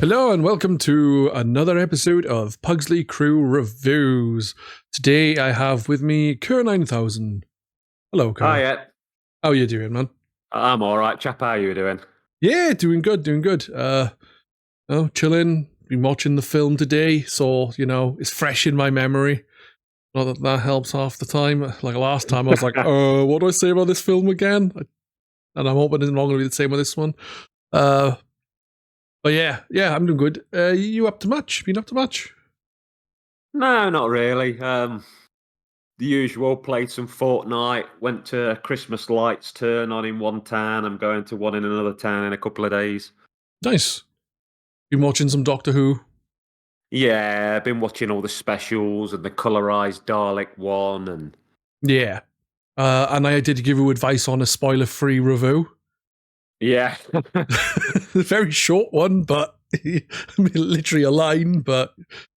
Hello and welcome to another episode of Pugsley Crew Reviews. Today I have with me Kerr 9000. Hello, Kerr. Hiya. How you doing, man? I'm all right, chap. How are you doing? Yeah, doing good. Chilling. Been watching the film today, so, it's fresh in my memory. Not that helps half the time. Like last time, I was like, what do I say about this film again? And I'm hoping it's not going to be the same with this one. But yeah, I'm doing good. You up to much? Been up to much? No, not really. The usual, played some Fortnite, went to a Christmas lights turn on in one town. I'm going to one in another town in a couple of days. Nice. Been watching some Doctor Who? Yeah, I've been watching all the specials and the colorized Dalek one. And yeah. And I did give you advice on a spoiler-free review. Yeah. Very short one, but literally a line, but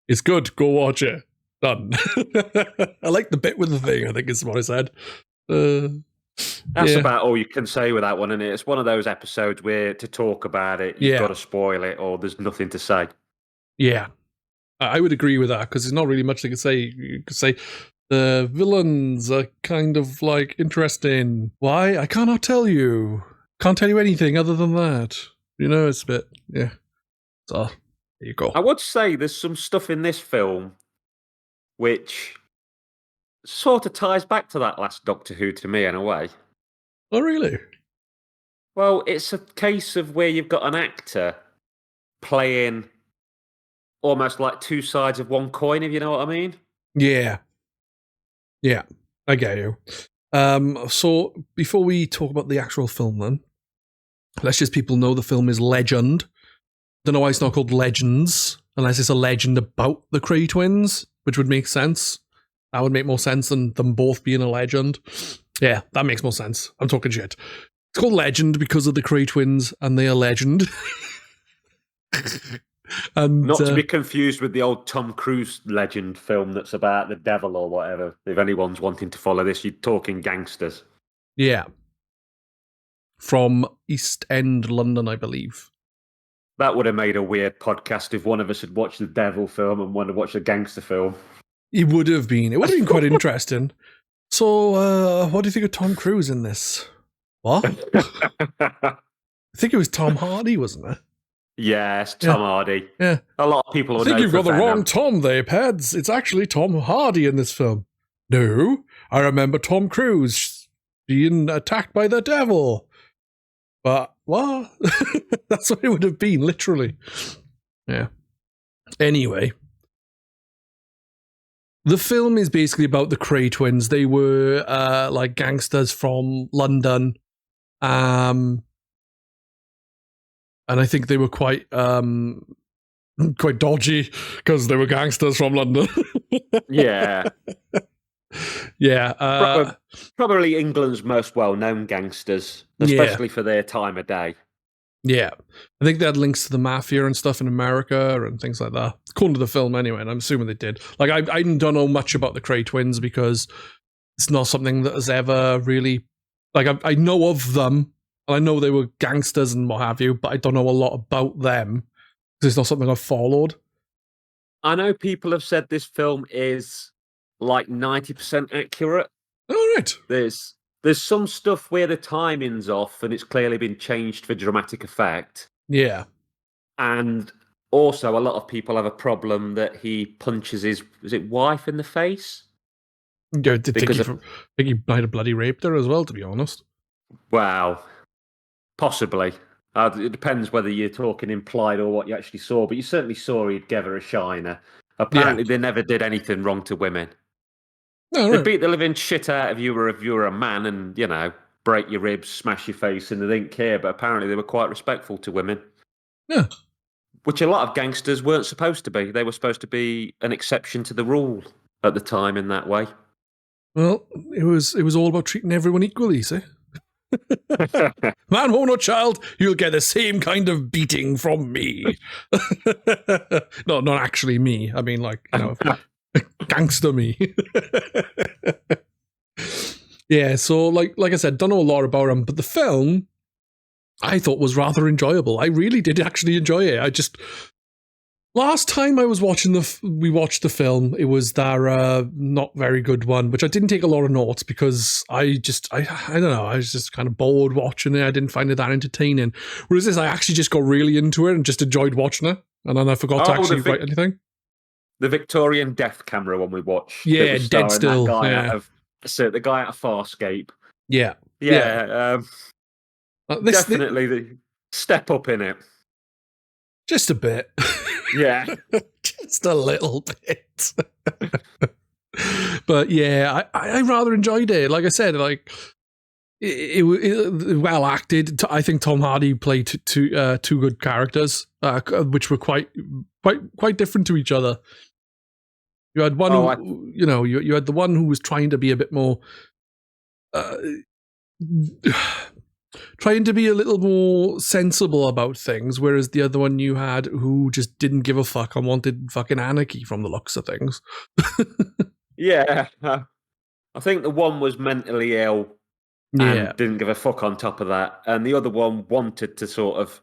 it's good. Go watch it. Done. I like the bit with the thing, I think is what I said. That's about all you can say with that one, isn't it? It's one of those episodes where to talk about it, you've got to spoil it or there's nothing to say. Yeah. I would agree with that because there's not really much they could say. You could say the villains are kind of like interesting. Why? I cannot tell you. Can't tell you anything other than that. It's a bit, yeah. So, there you go. I would say there's some stuff in this film which sort of ties back to that last Doctor Who to me in a way. Oh, really? Well, it's a case of where you've got an actor playing almost like two sides of one coin, if you know what I mean. Yeah. Yeah, I get you. So, before we talk about the actual film then, let's just people know the film is Legend. Don't know why it's not called Legends, unless it's a legend about the Kray Twins, which would make sense. That would make more sense than them both being a legend. Yeah, that makes more sense. I'm talking shit. It's called Legend because of the Kray Twins, and they are legend. And, not to be confused with the old Tom Cruise Legend film that's about the devil or whatever. If anyone's wanting to follow this, you're talking Gangsters. Yeah. From East End, London, I believe. That would have made a weird podcast if one of us had watched the devil film and one had watched a gangster film. It would have been. It would have been quite interesting. So, what do you think of Tom Cruise in this? What? I think it was Tom Hardy, wasn't it? Yes, Tom Hardy. Yeah. A lot of people I think you've got the wrong Tom there, Pads. It's actually Tom Hardy in this film. No, I remember Tom Cruise being attacked by the devil. But what? That's what it would have been, literally. Yeah. Anyway. The film is basically about the Kray Twins. They were like gangsters from London. And I think they were quite dodgy because they were gangsters from London. Yeah. Yeah. Probably England's most well-known gangsters, especially for their time of day. Yeah. I think they had links to the mafia and stuff in America and things like that. According to the film anyway, and I'm assuming they did. Like, I don't know much about the Kray Twins because it's not something that has ever really... Like, I know of them, and I know they were gangsters and what have you, but I don't know a lot about them because it's not something I've followed. I know people have said this film is like 90% accurate. All right. There's some stuff where the timing's off and it's clearly been changed for dramatic effect. Yeah. And also a lot of people have a problem that he punches his wife in the face? Yeah, I think he might have bloody raped her as well, to be honest. Wow. Possibly. It depends whether you're talking implied or what you actually saw, but you certainly saw he'd give her a shiner. Apparently they never did anything wrong to women. No, They beat the living shit out of you if you were a man and, break your ribs, smash your face, and they didn't care, but apparently they were quite respectful to women. Yeah. Which a lot of gangsters weren't supposed to be. They were supposed to be an exception to the rule at the time in that way. Well, it was all about treating everyone equally, see? Man, woman, or child, you'll get the same kind of beating from me. No, not actually me. I mean, like, gangster me. Yeah, so like I said, don't know a lot about him, but the film I thought was rather enjoyable. I really did actually enjoy it. Last time I was watching we watched the film, it was that not very good one, which I didn't take a lot of notes because I don't know, I was just kind of bored watching it. I didn't find it that entertaining. Whereas this, I actually just got really into it and just enjoyed watching it, and then I forgot to actually write anything. The Victorian death camera one we watched. Yeah, Dead Still. That guy yeah. the guy out of Farscape. Yeah. Definitely the step up in it. Just a bit. Yeah. Just a little bit. But yeah, I rather enjoyed it. Like I said, like it well acted. I think Tom Hardy played two good characters, which were quite different to each other. You had one who, you had the one who was trying to be a bit more trying to be a little more sensible about things, whereas the other one you had who just didn't give a fuck and wanted fucking anarchy from the looks of things. Yeah. I think the one was mentally ill and didn't give a fuck on top of that. And the other one wanted to sort of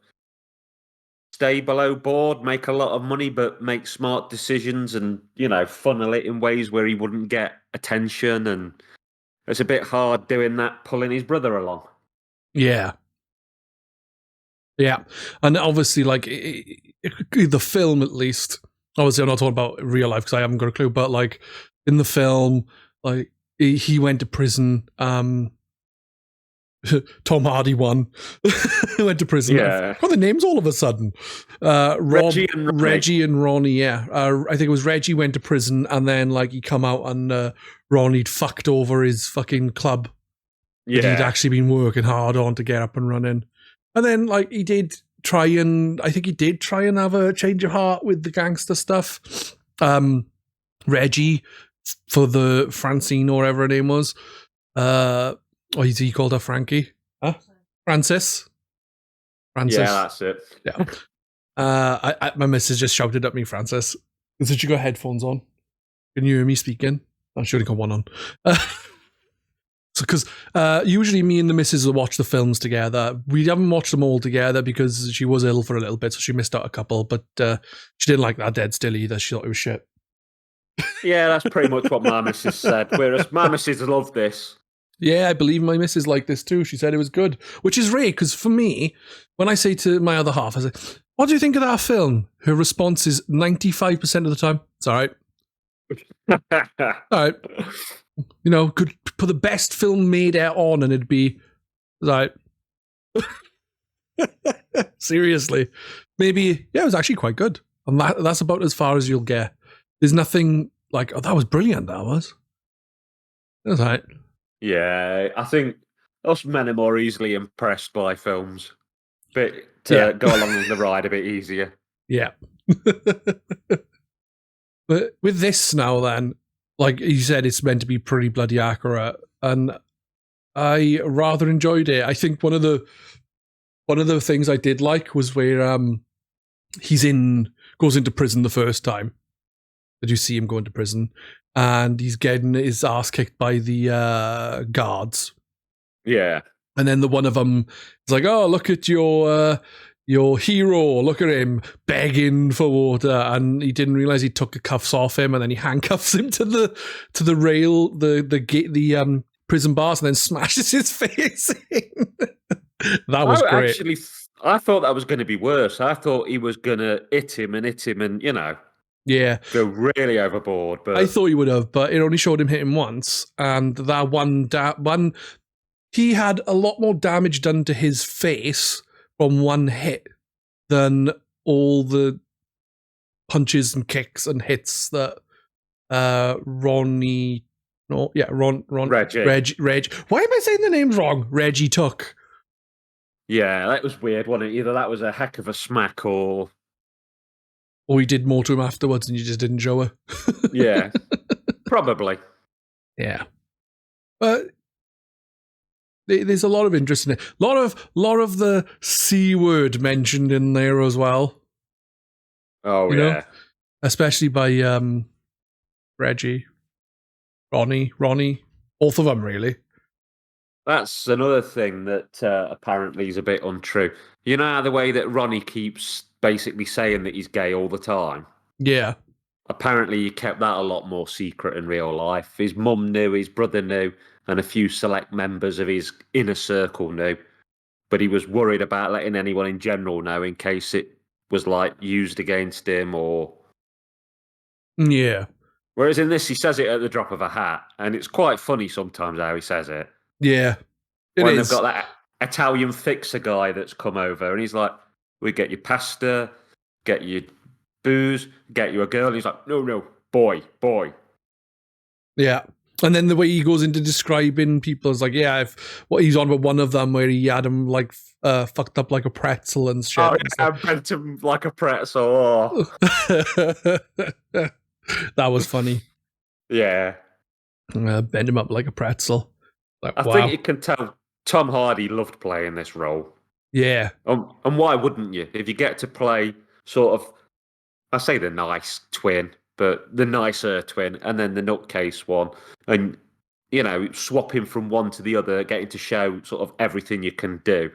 stay below board, make a lot of money, but make smart decisions and, funnel it in ways where he wouldn't get attention. And it's a bit hard doing that, pulling his brother along. Yeah. Yeah. And obviously, like, the film, at least, obviously I'm not talking about real life because I haven't got a clue, but, like, in the film, like, he went to prison. Tom Hardy won. Went to prison. Yeah. Got the names all of a sudden. Reggie and Ronnie, yeah. I think it was Reggie went to prison and then, like, he come out and Ronnie'd fucked over his fucking club. Yeah. That he'd actually been working hard on to get up and running. And then, like, I think he did try and have a change of heart with the gangster stuff. Reggie, for the Francine or whatever her name was. Or he called her Frankie? Huh? Francis. Yeah, that's it. Yeah. My missus just shouted at me, Francis. Did you got headphones on? Can you hear me speaking? I should have got one on. So, because usually me and the missus will watch the films together. We haven't watched them all together because she was ill for a little bit, so she missed out a couple. But she didn't like that Dead Still either. She thought it was shit. Yeah, that's pretty much what my missus said. Whereas my missus loved this. Yeah, I believe my missus liked this too. She said it was good, which is rare because for me, when I say to my other half, I say, "What do you think of that film?" Her response is 95% of the time, "It's all right." All right. Could put the best film made out on and it'd be like, seriously, maybe, yeah, it was actually quite good. And that's about as far as you'll get. There's nothing like, oh, that was brilliant, that was. It was all right. Yeah, I think us men are more easily impressed by films. Go along with the ride a bit easier. Yeah. But with this now then, like you said, it's meant to be pretty bloody accurate. And I rather enjoyed it. I think one of the things I did like was where goes into prison the first time. Did you see him go into prison? And he's getting his ass kicked by the guards. Yeah. And then the one of them is like, "Oh, look at your hero. Look at him begging for water." And he didn't realize he took the cuffs off him, and then he handcuffs him to the rail, the prison bars, and then smashes his face in. That was great. Actually, I thought that was going to be worse. I thought he was going to hit him and yeah, go really overboard. But I thought he would have, but it only showed him hit him once, and that one he had a lot more damage done to his face from one hit than all the punches and kicks and hits that Reggie. Why am I saying the names wrong? Reggie took. Yeah, that was weird, wasn't it? Either that was a heck of a smack or he did more to him afterwards and you just didn't show her. Yeah, probably. Yeah. But there's a lot of interest in it. A lot of the C word mentioned in there as well. Oh, yeah. Especially by Reggie, Ronnie, both of them, really. That's another thing that apparently is a bit untrue. You know how the way that Ronnie keeps basically saying that he's gay all the time. Yeah. Apparently, he kept that a lot more secret in real life. His mum knew, his brother knew, and a few select members of his inner circle knew. But he was worried about letting anyone in general know in case it was like used against him or. Yeah. Whereas in this, he says it at the drop of a hat, and it's quite funny sometimes how he says it. Yeah. When they've got that Italian fixer guy that's come over, and he's like, "We get you pasta, get you booze, get you a girl." And he's like, "No, boy." Yeah. And then the way he goes into describing people is like, he's on about one of them where he had him like fucked up like a pretzel and shit. Oh, yeah, I bent him like a pretzel. Oh. That was funny. Yeah. Bend him up like a pretzel. Like, I think you can tell Tom Hardy loved playing this role. Yeah. And why wouldn't you? If you get to play sort of, I say the nice twin, but the nicer twin, and then the nutcase one, and, you know, swapping from one to the other, getting to show sort of everything you can do.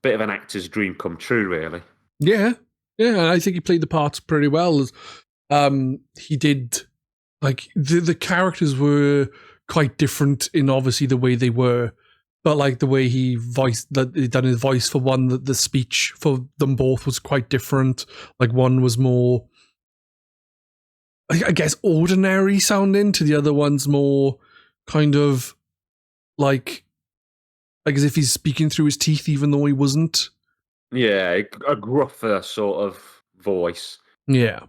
Bit of an actor's dream come true, really. Yeah. Yeah, and I think he played the parts pretty well. He did, like, the characters were quite different in obviously the way they were, but like the way he done his voice for one, the speech for them both was quite different. Like one was more, I guess, ordinary sounding, to the other one's more kind of like as if he's speaking through his teeth, even though he wasn't. Yeah, a gruffer sort of voice. Yeah.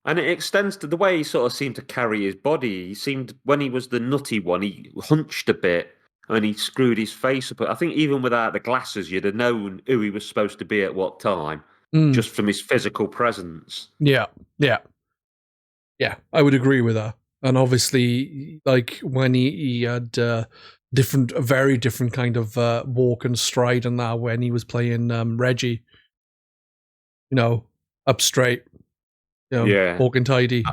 And it extends to the way he sort of seemed to carry his body. He seemed, when he was the nutty one, he hunched a bit and he screwed his face up. I think even without the glasses, you'd have known who he was supposed to be at what time, just from his physical presence. Yeah, I would agree with that. And obviously, like when he had a very different kind of walk and stride and that when he was playing Reggie, you know, up straight. Walking tidy.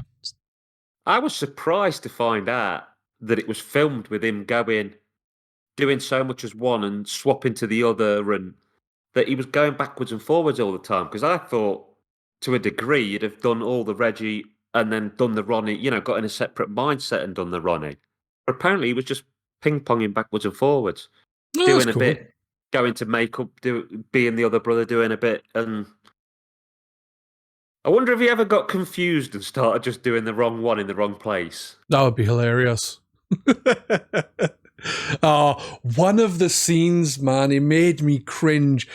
I was surprised to find out that it was filmed with him doing so much as one and swapping to the other, and that he was going backwards and forwards all the time. Because I thought, to a degree, you'd have done all the Reggie and then done the Ronnie, you know, got in a separate mindset and done the Ronnie. But apparently he was just ping-ponging backwards and forwards, doing a bit, going to makeup, being the other brother, doing a bit, and I wonder if he ever got confused and started just doing the wrong one in the wrong place. That would be hilarious. One of the scenes, man, it made me cringe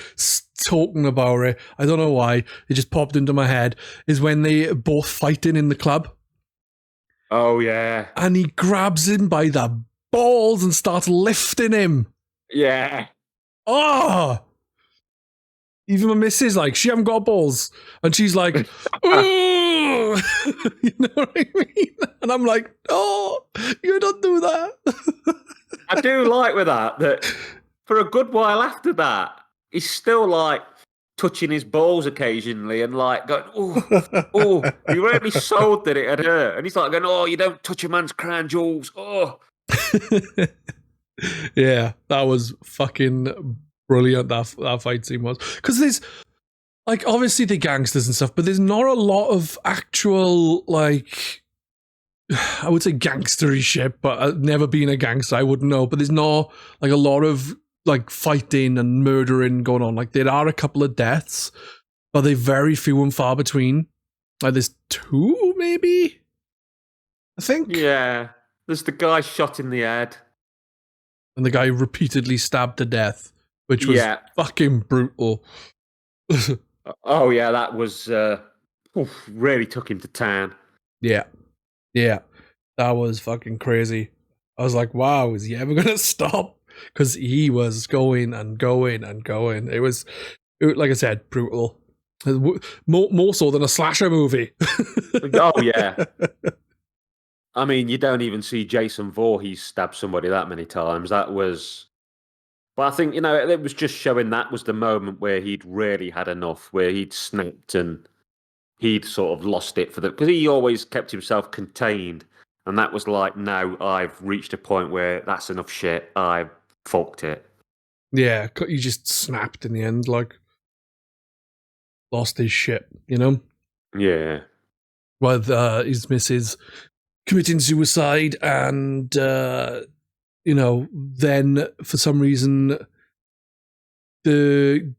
talking about it. I don't know why. It just popped into my head. Is when they both fighting in the club. Oh, yeah. And he grabs him by the balls and starts lifting him. Yeah. Oh! Even my missus, like, she haven't got balls. And she's like, oh! You know what I mean? And I'm like, oh, you don't do that. I do like with that for a good while after that, he's still like touching his balls occasionally and like going, oh, he really sold that it had hurt. And he's like going, oh, you don't touch a man's crown jewels. Oh. Yeah, that was fucking brilliant, that fight scene was. Because there's, like, obviously the gangsters and stuff, but there's not a lot of actual, like, I would say gangstery shit, but I've never been a gangster, I wouldn't know. But there's not, like, a lot of, like, fighting and murdering going on. Like, there are a couple of deaths, but they're very few and far between. Like, there's 2, maybe? I think. Yeah. There's the guy shot in the head. And the guy repeatedly stabbed to death, which was fucking brutal. Oh, yeah, that was really took him to town. Yeah, that was fucking crazy. I was like, wow, is he ever going to stop? Because he was going and going and going. It was, like I said, brutal. More so than a slasher movie. Oh, yeah. I mean, you don't even see Jason Voorhees stab somebody that many times. That was... But I think, you know, it was just showing that was the moment where he'd really had enough, where he'd snapped and he'd sort of lost it because he always kept himself contained. And that was like, no, I've reached a point where that's enough shit. I've fucked it. Yeah, he just snapped in the end, like... lost his shit, you know? Yeah. With his missus committing suicide and, you know, then for some reason, the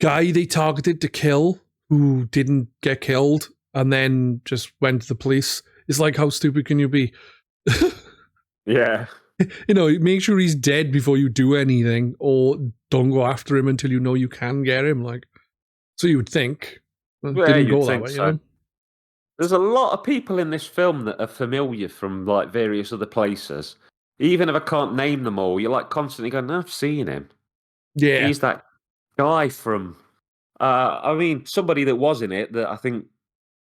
guy they targeted to kill, who didn't get killed, and then just went to the police. It's like, how stupid can you be? Yeah. You know, make sure he's dead before you do anything, or don't go after him until you know you can get him. Like, so you would think. Didn't go that way, you know? There's a lot of people in this film that are familiar from like various other places. Even if I can't name them all, you're like constantly going, "No, I've seen him." Yeah. He's that guy from. I mean, somebody that was in it that I think,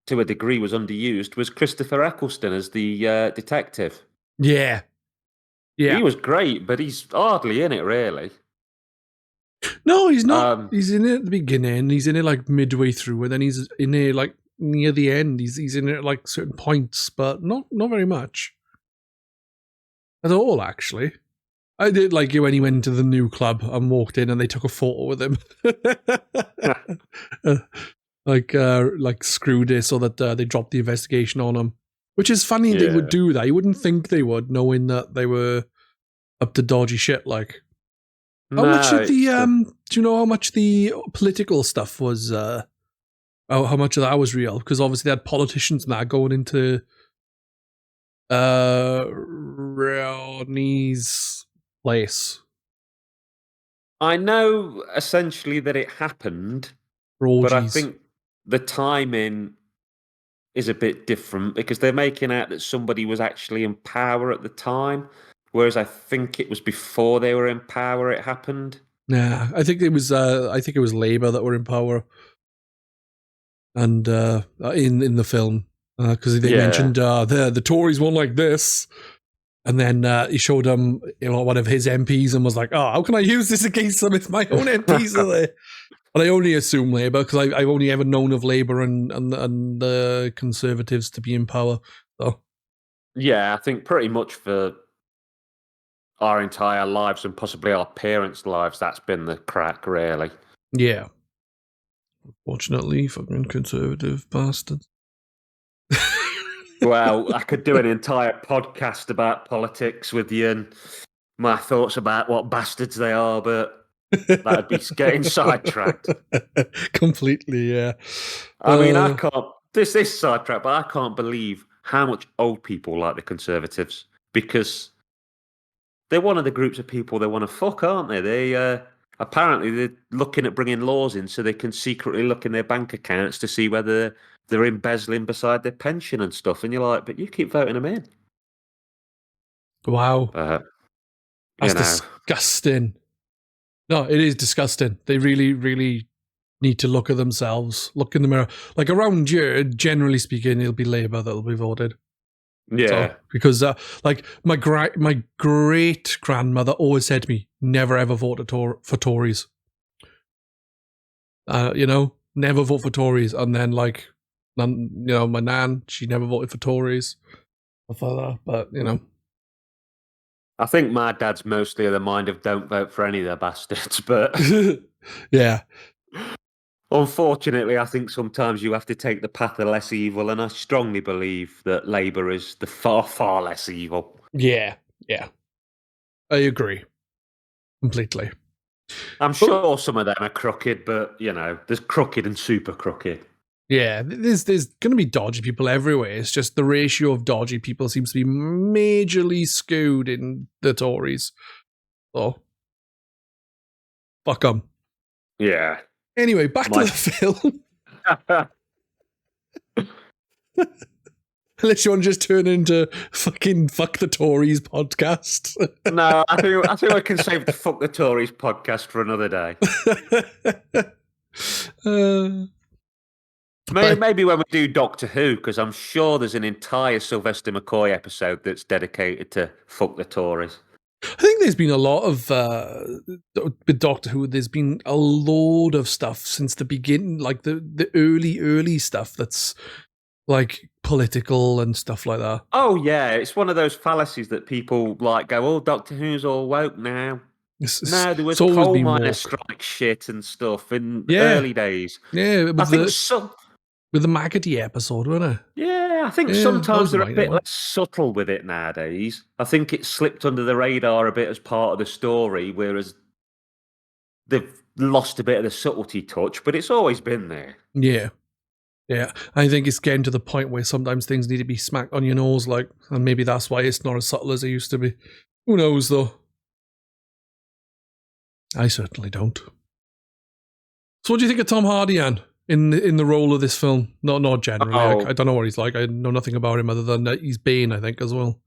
to a degree, was underused was Christopher Eccleston as the detective. Yeah. Yeah. He was great, but he's hardly in it, really. No, he's not. He's in it at the beginning. He's in it like midway through, and then he's in it like near the end. He's in it at like certain points, but not very much at all. Actually, I did like it when he went to the new club and walked in, and they took a photo with him. like screwed it so that they dropped the investigation on him, which is funny. They would do that. You wouldn't think they would, knowing that they were up to dodgy shit. Like, how much of the do you know how much the political stuff was? How much of that was real? Because obviously they had politicians now going into Ronnie's place. I know essentially that it happened, but I think the timing is a bit different because they're making out that somebody was actually in power at the time, whereas I think it was before they were in power it happened. Yeah, I think it was Labour that were in power, and in the film because they mentioned the Tories won't like this, and then he showed them one of his MPs and was like, "Oh, how can I use this against them if my own MPs are there?" But I only assume Labour because I've only ever known of Labour and the Conservatives to be in power. So yeah, I think pretty much for our entire lives and possibly our parents' lives, that's been the crack, really. Yeah. Unfortunately, fucking conservative bastards. Well, I could do an entire podcast about politics with you and my thoughts about what bastards they are, but that'd be getting sidetracked. Completely, yeah. I mean, I can't. This is sidetracked, but I can't believe how much old people like the Conservatives because they're one of the groups of people they want to fuck, aren't they? They apparently they're looking at bringing laws in so they can secretly look in their bank accounts to see whether they're embezzling beside their pension and stuff. And you're like, but you keep voting them in. Wow. That's disgusting. No, it is disgusting. They really, really need to look at themselves, look in the mirror. Like around here, generally speaking, it'll be Labour that'll be voted. Yeah. So, because like my great grandmother always said to me, never ever vote for Tories. You know, never vote for Tories. And then like, you know, my nan, she never voted for Tories. My father, but you know. I think my dad's mostly of the mind of don't vote for any of the bastards, but yeah. Unfortunately, I think sometimes you have to take the path of less evil, and I strongly believe that Labour is the far, far less evil. Yeah, yeah. I agree. Completely. I'm sure some of them are crooked, but, you know, there's crooked and super crooked. Yeah, there's going to be dodgy people everywhere. It's just the ratio of dodgy people seems to be majorly skewed in the Tories. So, fuck them. Yeah. Anyway, back to the film. Unless you want to just turn into fucking Fuck the Tories podcast. No, I think I can save the Fuck the Tories podcast for another day. Maybe when we do Doctor Who, because I'm sure there's an entire Sylvester McCoy episode that's dedicated to Fuck the Tories. I think there's been a lot of with Doctor Who. There's been a load of stuff since the beginning, like the early stuff that's like political and stuff like that. Oh yeah, it's one of those fallacies that people like go, "Oh, Doctor Who's all woke now." No, there was always coal been miner woke. strike shit and stuff in early days. Yeah, I think with the Maggoty episode, wasn't it? Yeah, I think sometimes they're a bit less subtle with it nowadays. I think it's slipped under the radar a bit as part of the story, whereas they've lost a bit of the subtlety touch, but it's always been there. Yeah. Yeah. I think it's getting to the point where sometimes things need to be smacked on your nose, like, and maybe that's why it's not as subtle as it used to be. Who knows, though? I certainly don't. So what do you think of Tom Hardy, Anne, in the role of this film? Not generally. I don't know what he's like. I know nothing about him other than that he's Bane, I think, as well.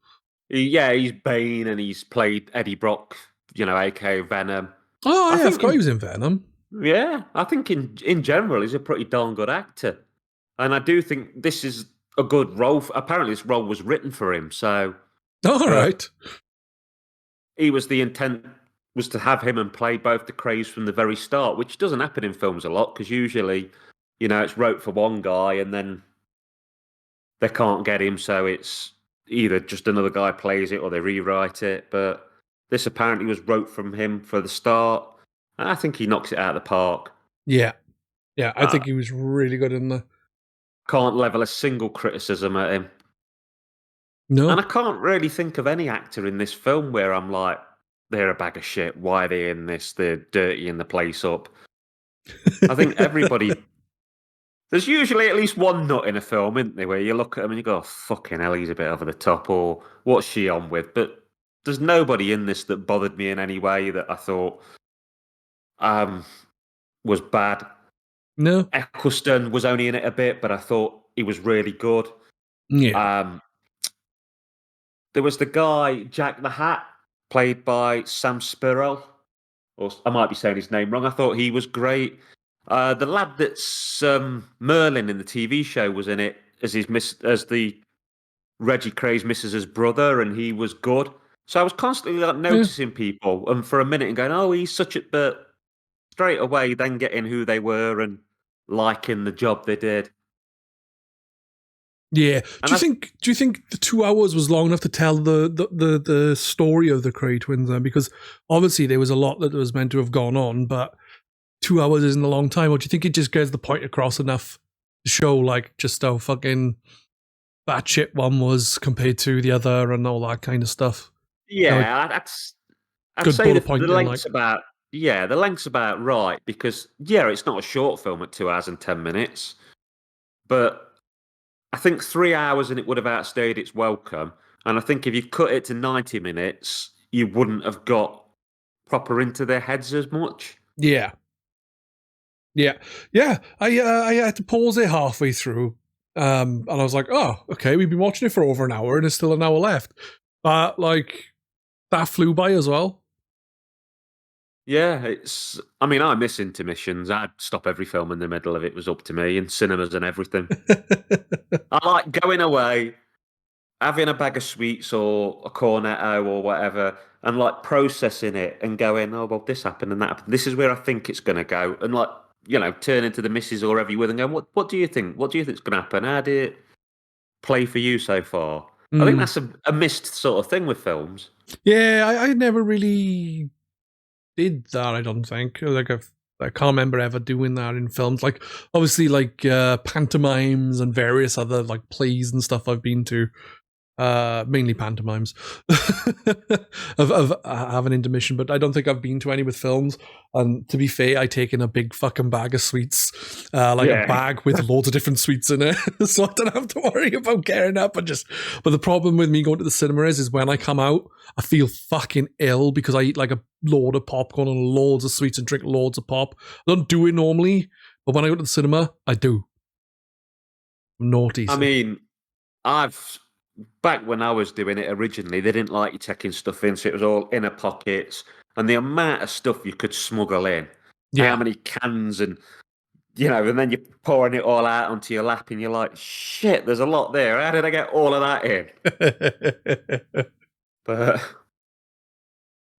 Yeah, he's Bane, and he's played Eddie Brock, aka Venom. Oh, yeah, I forgot he was in Venom. Yeah, I think in general, he's a pretty darn good actor. And I do think this is a good role. Apparently, this role was written for him, so... All right. The intent was to have him and play both the Krays from the very start, which doesn't happen in films a lot, because usually, it's wrote for one guy, and then they can't get him, so it's either just another guy plays it or they rewrite it. But this apparently was wrote from him for the start, and I think he knocks it out of the park. Yeah. Yeah, I think he was really good in there. Can't level a single criticism at him. No. And I can't really think of any actor in this film where I'm like, they're a bag of shit. Why are they in this? They're dirtying the place up. I think everybody... There's usually at least one nut in a film, isn't there, where you look at him and you go, oh, fucking hell, he's a bit over the top, or what's she on with? But there's nobody in this that bothered me in any way that I thought was bad. No. Eccleston was only in it a bit, but I thought he was really good. Yeah. There was the guy, Jack the Hat, played by Sam Spurrell. Or I might be saying his name wrong. I thought he was great. The lad that's Merlin in the TV show was in it as the Reggie Cray's missus's brother, and he was good. So I was constantly noticing people, and for a minute and going, "Oh, he's such a..." But straight away, then getting who they were and liking the job they did. Yeah. Do you think the 2 hours was long enough to tell the story of the Kray Twins then? Because obviously there was a lot that was meant to have gone on, but 2 hours isn't a long time. Or do you think it just gets the point across enough to show like just how fucking batshit one was compared to the other and all that kind of stuff? Yeah, I'd say the length's the length's about right, because it's not a short film at 2 hours and 10 minutes, but I think 3 hours and it would have outstayed its welcome. And I think if you cut it to 90 minutes, you wouldn't have got proper into their heads as much. Yeah. Yeah. Yeah. I had to pause it halfway through. And I was like, oh, okay, we've been watching it for over an hour and there's still an hour left. But like, that flew by as well. Yeah, I miss intermissions. I'd stop every film in the middle if it was up to me, in cinemas and everything. I like going away, having a bag of sweets or a cornetto or whatever, and like processing it and going, oh, well, this happened and that happened. This is where I think it's going to go. And like, turning to the missus or whoever you with and going, what do you think? What do you think's going to happen? How did it play for you so far? I think that's a missed sort of thing with films. Yeah, I never really did that, I don't think. Like I can't remember ever doing that in films. Like obviously like pantomimes and various other like plays and stuff I've been to. Mainly pantomimes of have an intermission, but I don't think I've been to any with films. And to be fair, I take in a big fucking bag of sweets, a bag with loads of different sweets in it, so I don't have to worry about getting up and just. But the problem with me going to the cinema is when I come out, I feel fucking ill because I eat like a load of popcorn and loads of sweets and drink loads of pop. I don't do it normally, but when I go to the cinema, I do. I'm naughty. So. Back when I was doing it originally, they didn't like you taking stuff in, so it was all inner pockets. And the amount of stuff you could smuggle in, how many cans and then you're pouring it all out onto your lap and you're like, shit, there's a lot there. How did I get all of that in? But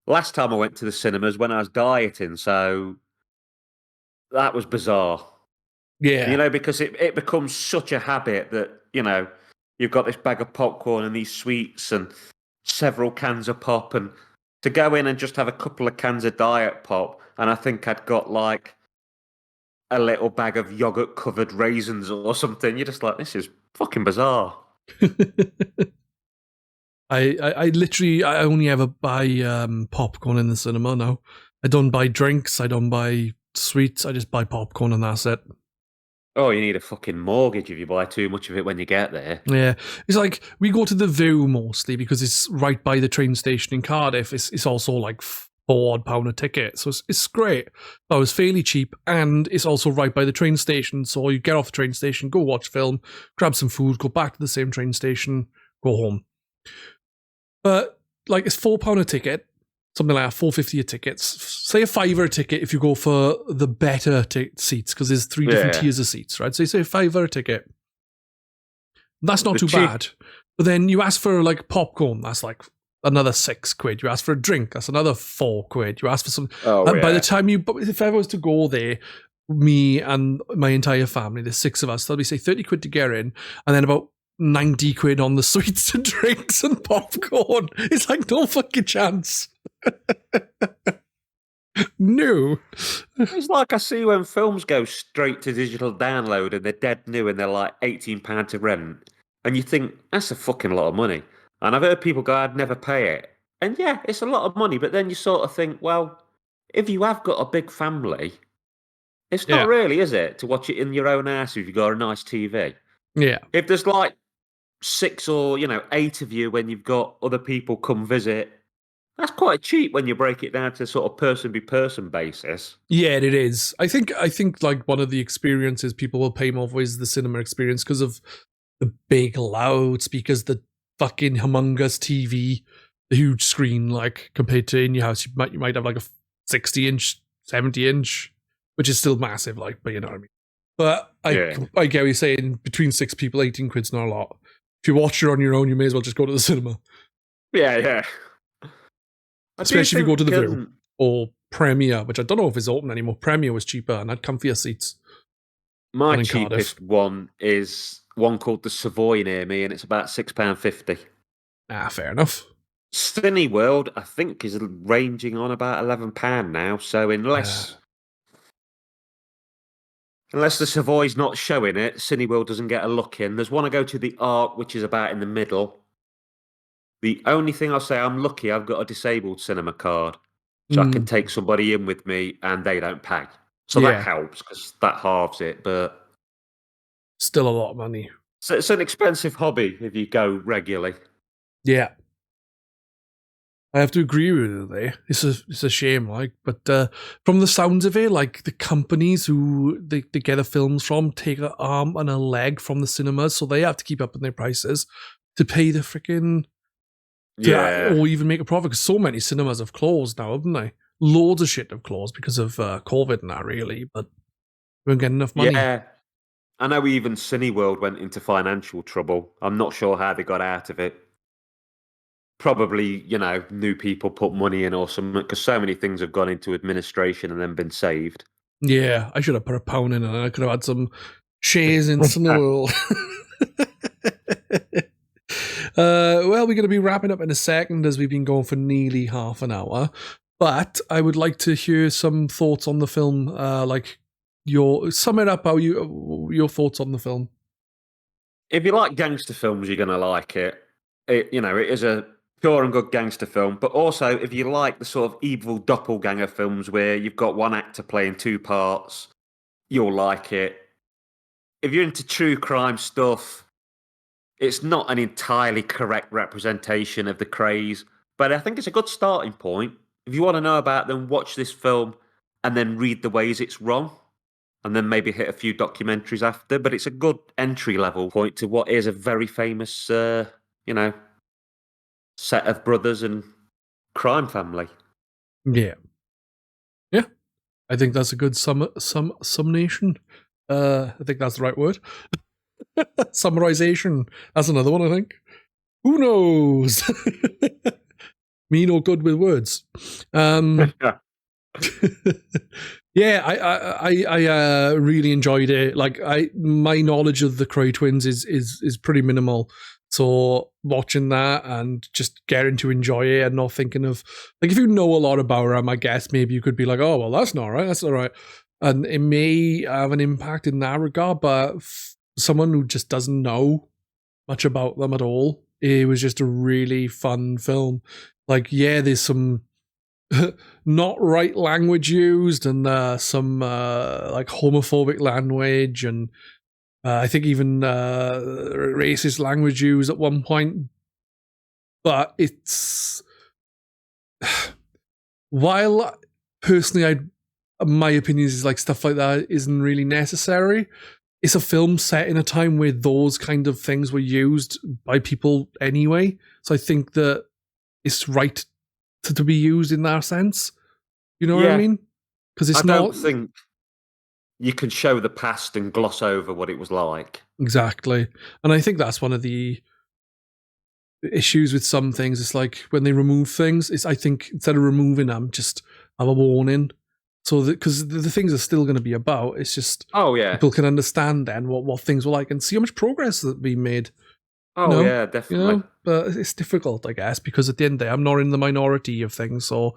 last time I went to the cinemas when I was dieting, so that was bizarre. Yeah. Because it becomes such a habit that, you've got this bag of popcorn and these sweets and several cans of pop, and to go in and just have a couple of cans of Diet Pop, and I think I'd got like a little bag of yogurt-covered raisins or something. You're just like, this is fucking bizarre. I literally only ever buy popcorn in the cinema now. I don't buy drinks. I don't buy sweets. I just buy popcorn and that's it. Oh, you need a fucking mortgage if you buy too much of it when you get there. Yeah. It's like we go to the View mostly because it's right by the train station in Cardiff. It's also like £4 a ticket. So it's great. That was fairly cheap and it's also right by the train station. So you get off the train station, go watch film, grab some food, go back to the same train station, go home. But like it's £4 a ticket, something like $4.50 a ticket. Say a £5 a ticket if you go for the better seats because there's 3 different tiers of seats, right? So you say £5 a ticket. That's not too bad. But then you ask for like popcorn, that's like another £6. You ask for a drink, that's another £4. You ask for some. By the time if I was to go there, me and my entire family, there's 6 of us, that'll be say £30 to get in, and then about £90 on the sweets and drinks and popcorn. It's like no fucking chance. No. It's like I see when films go straight to digital download and they're dead new and they're like £18 to rent. And you think, that's a fucking lot of money. And I've heard people go, I'd never pay it. And yeah, it's a lot of money. But then you sort of think, well, if you have got a big family, it's not really, is it? To watch it in your own house if you've got a nice TV. Yeah. If there's like 6 or 8 of you when you've got other people come visit, that's quite cheap when you break it down to sort of person by person basis. Yeah, it is. I think like one of the experiences people will pay more for is the cinema experience because of the big loudspeakers, the fucking humongous TV, the huge screen. Like compared to in your house, you might have like a 60-inch, 70-inch, which is still massive. Like, but you know what I mean. But I get what you're saying. Between 6 people, £18's not a lot. If you watch it on your own, you may as well just go to the cinema. Yeah. Especially if you go to the View or Premier, which I don't know if is open anymore. Premier was cheaper and had comfier seats. My cheapest one is one called the Savoy near me, and it's about £6.50. Fair enough. Cineworld, I think, is ranging on about £11 now. So unless the Savoy's not showing it, Cineworld doesn't get a look in. There's one I go to, the Arc, which is about in the middle. The only thing I'll say, I'm lucky I've got a disabled cinema card. So I can take somebody in with me and they don't pay. So that helps because that halves it, but... Still a lot of money. So it's an expensive hobby if you go regularly. Yeah. I have to agree with you there. It's a shame, like, but from the sounds of it, like the companies who they get the films from take an arm and a leg from the cinemas, so they have to keep up in their prices to pay the freaking or even make a profit. Because so many cinemas have closed now, haven't they? Loads of shit have closed because of COVID and that, really. But we don't get enough money. Yeah, I know even Cineworld went into financial trouble. I'm not sure how they got out of it. Probably, new people put money in or something, because so many things have gone into administration and then been saved. Yeah, I should have put £1 in and I could have had some shares in Cineworld. Well, we're going to be wrapping up in a second as we've been going for nearly half an hour. But I would like to hear some thoughts on the film, sum it up, your thoughts on the film. If you like gangster films, you're going to like it. It is a pure and good gangster film, but also if you like the sort of evil doppelganger films where you've got one actor playing 2 parts, you'll like it. If you're into true crime stuff, it's not an entirely correct representation of the Krays, but I think it's a good starting point. If you want to know about them, watch this film and then read the ways it's wrong, and then maybe hit a few documentaries after, but it's a good entry-level point to what is a very famous, set of brothers and crime family. Yeah. I think that's a good summation. I think that's the right word. Summarization. That's another one, I think. Who knows? Me no good with words. Yeah, I really enjoyed it. Like my knowledge of the Kray Twins is pretty minimal. So watching that and just getting to enjoy it and not thinking of, like, if you know a lot about her, I guess maybe you could be like, oh, well, that's not right. That's not right. And it may have an impact in that regard, but someone who just doesn't know much about them at all, it was just a really fun film. Like, yeah, there's some not right language used and some like homophobic language and I think even racist language used at one point. But it's while personally, my opinion is like stuff like that isn't really necessary. It's a film set in a time where those kind of things were used by people anyway. So I think that it's right to be used in that sense. You know what I mean? Because it's not. I don't think you can show the past and gloss over what it was like. Exactly. And I think that's one of the issues with some things. It's like when they remove things, I think instead of removing them, just have a warning. So because the things are still going to be about, it's just people can understand then what things were like and see how much progress that we made. Oh, yeah, definitely. But it's difficult, I guess, because at the end of the day, I'm not in the minority of things. So,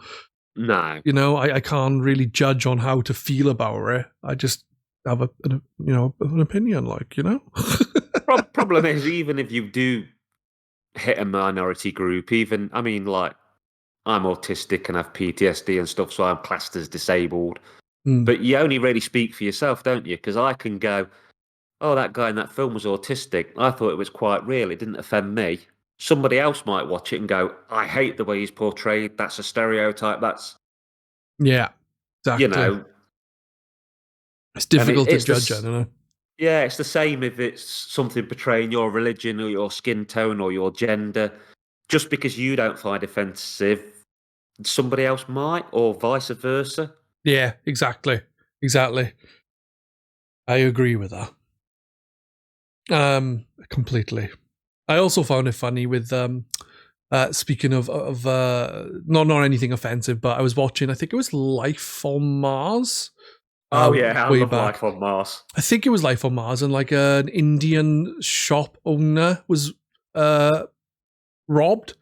no, I can't really judge on how to feel about it. I just have an opinion, like, Problem is, even if you do hit a minority group, like, I'm autistic and have PTSD and stuff, so I'm classed as disabled. But you only really speak for yourself, don't you? Because I can go, oh, that guy in that film was autistic. I thought it was quite real. It didn't offend me. Somebody else might watch it and go, I hate the way he's portrayed. That's a stereotype. That's... Yeah, exactly. It's difficult to judge, I don't know. Yeah, it's the same if it's something portraying your religion or your skin tone or your gender. Just because you don't find offensive, somebody else might, or vice versa. Yeah, exactly. I agree with that. Completely. I also found it funny with speaking of not anything offensive, but I was watching, I think it was Life on Mars. I love Life on Mars. I think it was Life on Mars, and like an Indian shop owner was robbed.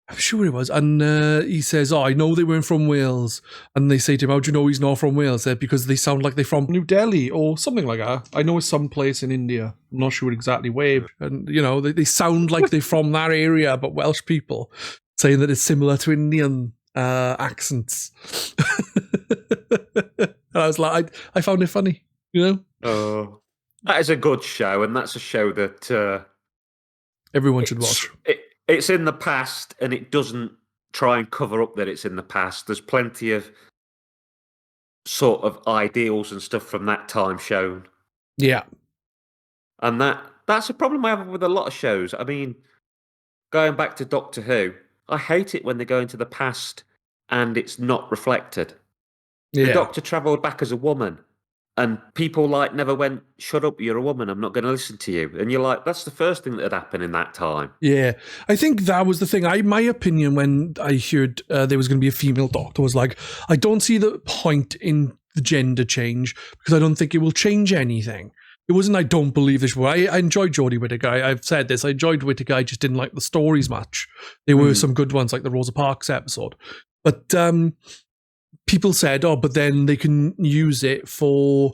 I'm sure he was. And he says, I know they weren't from Wales. And they say to him, how do you know he's not from Wales? Because they sound like they're from New Delhi or something like that. I know it's some place in India. I'm not sure exactly where. And, they sound like they're from that area, but Welsh people saying that it's similar to Indian accents. And I was like, I found it funny, Oh, that is a good show. And that's a show that everyone should watch. It's in the past, and it doesn't try and cover up that it's in the past. There's plenty of sort of ideals and stuff from that time shown. Yeah. And that's a problem I have with a lot of shows. I mean, going back to Doctor Who, I hate it when they go into the past and it's not reflected. Yeah. The Doctor travelled back as a woman. And people never went, shut up, you're a woman, I'm not going to listen to you. And you're like, that's the first thing that had happened in that time. Yeah, I think that was the thing. My opinion when I heard there was going to be a female Doctor was like, I don't see the point in the gender change because I don't think it will change anything. It wasn't I don't believe this. I enjoyed Jodie Whittaker. I've said this. I enjoyed Whittaker. I just didn't like the stories much. There were some good ones like the Rosa Parks episode. But people said, but then they can use it for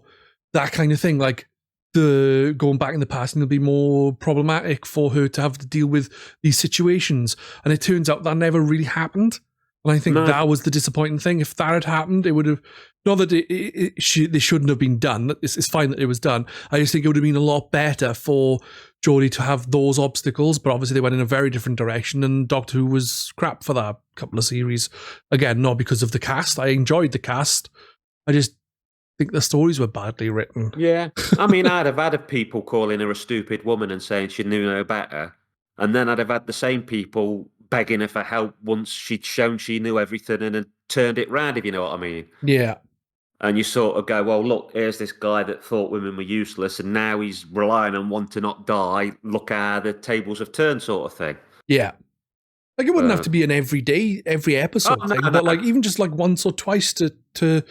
that kind of thing, like the going back in the past, and it'll be more problematic for her to have to deal with these situations. And it turns out that never really happened. And I think that was the disappointing thing. If that had happened, it would have, not that they shouldn't have been done. It's fine that it was done. I just think it would have been a lot better for Jodie to have those obstacles, but obviously they went in a very different direction, and Doctor Who was crap for that couple of series. Again, not because of the cast. I enjoyed the cast. I just think the stories were badly written. Yeah. I mean, I'd have had people calling her a stupid woman and saying she knew no better. And then I'd have had the same people begging her for help once she'd shown she knew everything and had turned it round, if you know what I mean. Yeah. And you sort of go, well, look, here's this guy that thought women were useless, and now he's relying on one to not die. Look how the tables have turned, sort of thing. Yeah. Like, it wouldn't have to be an every episode thing, but like even just like once or twice to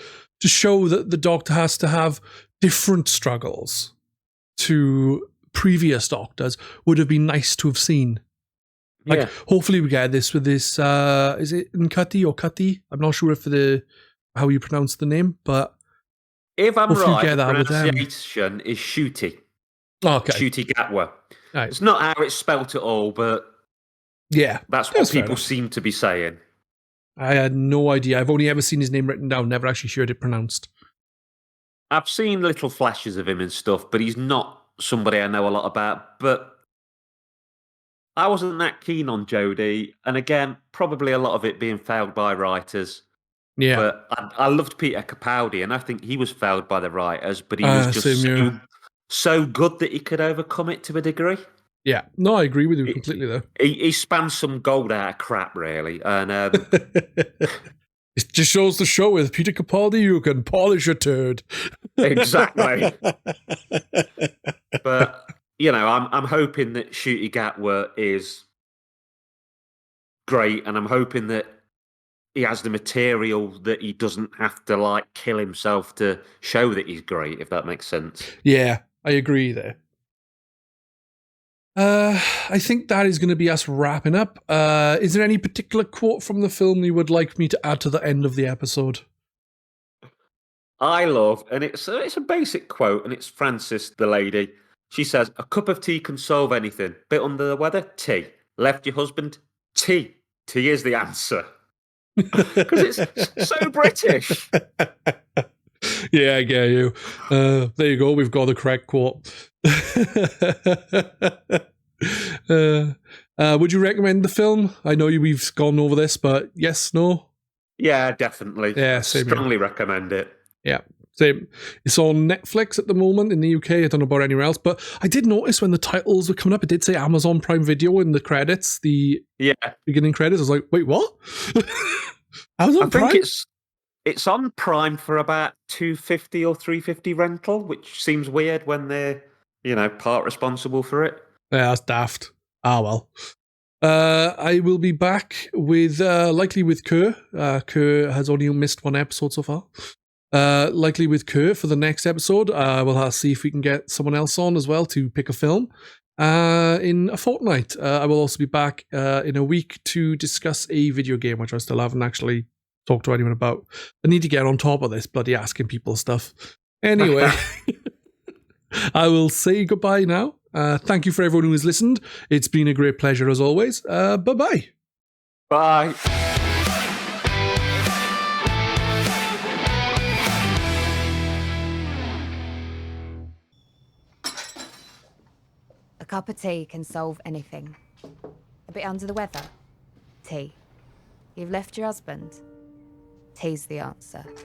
show that the Doctor has to have different struggles to previous Doctors would have been nice to have seen. Like, hopefully we get this with this, is it Nkati or Cutty? I'm not sure how you pronounce the name, but if I'm right, the pronunciation is Ncuti. Okay. Ncuti Gatwa. Right. It's not how it's spelt at all, but that's what people seem to be saying. I had no idea. I've only ever seen his name written down, never actually heard it pronounced. I've seen little flashes of him and stuff, but he's not somebody I know a lot about. But I wasn't that keen on Jodie, and again, probably a lot of it being failed by writers. Yeah. But I loved Peter Capaldi, and I think he was failed by the writers, but he was just so good that he could overcome it to a degree. Yeah. No, I agree with you completely, though. He spans some gold out of crap, really. And it just shows the show with Peter Capaldi, you can polish a turd. Exactly. But... I'm hoping that Ncuti Gatwa is great, and I'm hoping that he has the material that he doesn't have to kill himself to show that he's great, if that makes sense. Yeah, I agree there. I think that is going to be us wrapping up. Is there any particular quote from the film you would like me to add to the end of the episode? I love, and it's a basic quote, and it's Frances, the lady. She says, "A cup of tea can solve anything. Bit under the weather? Tea. Left your husband? Tea. Tea is the answer." Because it's so British. Yeah, I get you. There you go. We've got the correct quote. Would you recommend the film? I know we've gone over this, but yes, no? Yeah, definitely. Yeah, same strongly recommend it. Yeah. Same. It's on Netflix at the moment in the UK. I don't know about anywhere else, but I did notice when the titles were coming up, it did say Amazon Prime Video in the credits, the beginning credits. I was like, wait, what? Amazon Prime? I think it's on Prime for about $2.50 or $3.50 rental, which seems weird when they're, part responsible for it. Yeah, that's daft. Ah, well. I will be back with, likely with Kerr. Kerr has only missed one episode so far. Likely with Kerr for the next episode. We'll have to see if we can get someone else on as well to pick a film in a fortnight. I will also be back in a week to discuss a video game, which I still haven't actually talked to anyone about. I need to get on top of this bloody asking people stuff. Anyway, I will say goodbye now. Thank you for everyone who has listened. It's been a great pleasure as always. Bye-bye. Bye. A cup of tea can solve anything. A bit under the weather? Tea. You've left your husband? Tea's the answer.